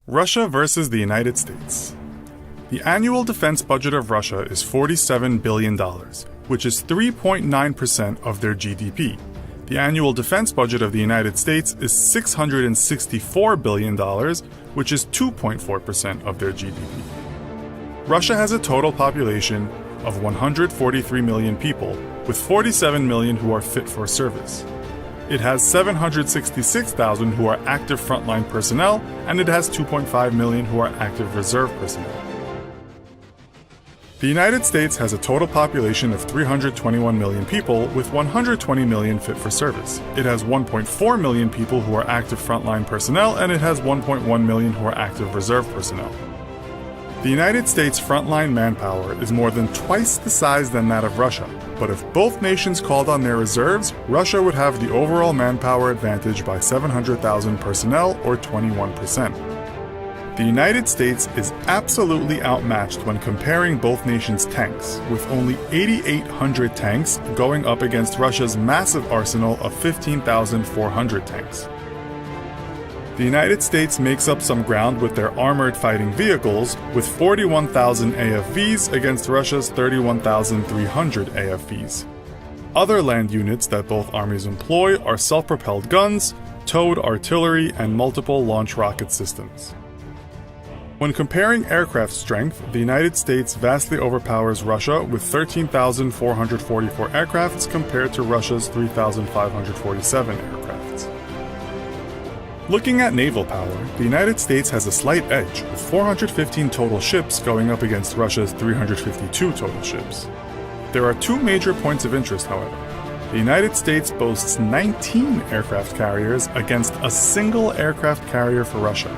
Russia versus the United States. The annual defense budget of Russia is $47 billion, which is 3.9% of their GDP. The annual defense budget of the United States is $664 billion, which is 2.4% of their GDP. Russia has a total population of 143 million people, with 47 million who are fit for service. It has 766,000 who are active frontline personnel, and it has 2.5 million who are active reserve personnel. The United States has a total population of 321 million people, with 120 million fit for service. It has 1.4 million people who are active frontline personnel, and it has 1.1 million who are active reserve personnel. The United States' frontline manpower is more than twice the size than that of Russia, but if both nations called on their reserves, Russia would have the overall manpower advantage by 700,000 personnel, or 21%. The United States is absolutely outmatched when comparing both nations' tanks, with only 8,800 tanks going up against Russia's massive arsenal of 15,400 tanks. The United States makes up some ground with their armored fighting vehicles, with 41,000 AFVs against Russia's 31,300 AFVs. Other land units that both armies employ are self-propelled guns, towed artillery, and multiple launch rocket systems. When comparing aircraft strength, the United States vastly overpowers Russia with 13,444 aircrafts compared to Russia's 3,547 aircrafts. Looking at naval power, the United States has a slight edge, with 415 total ships going up against Russia's 352 total ships. There are two major points of interest, however. The United States boasts 19 aircraft carriers against a single aircraft carrier for Russia.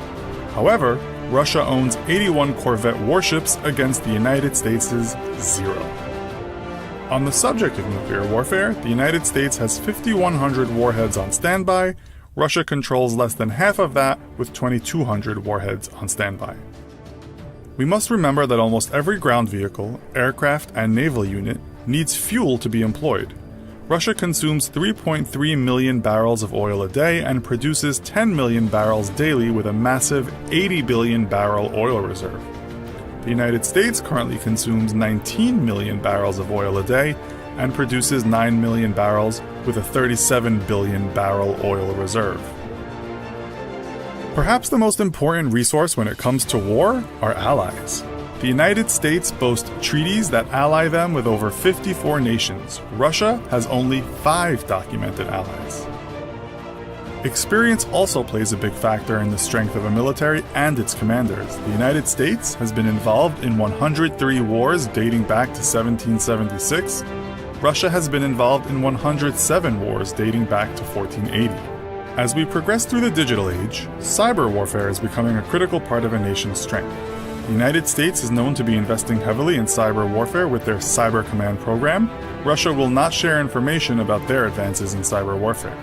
However, Russia owns 81 Corvette warships against the United States' 0. On the subject of nuclear warfare, the United States has 5,100 warheads on standby. Russia controls less than half of that, with 2,200 warheads on standby. We must remember that almost every ground vehicle, aircraft, and naval unit needs fuel to be employed. Russia consumes 3.3 million barrels of oil a day and produces 10 million barrels daily with a massive 80 billion barrel oil reserve. The United States currently consumes 19 million barrels of oil a day and produces 9 million barrels with a 37 billion barrel oil reserve. Perhaps the most important resource when it comes to war are allies. The United States boasts treaties that ally them with over 54 nations. Russia has only 5 documented allies. Experience also plays a big factor in the strength of a military and its commanders. The United States has been involved in 103 wars dating back to 1776. Russia has been involved in 107 wars dating back to 1480. As we progress through the digital age, cyber warfare is becoming a critical part of a nation's strength. The United States is known to be investing heavily in cyber warfare with their Cyber Command program. Russia will not share information about their advances in cyber warfare.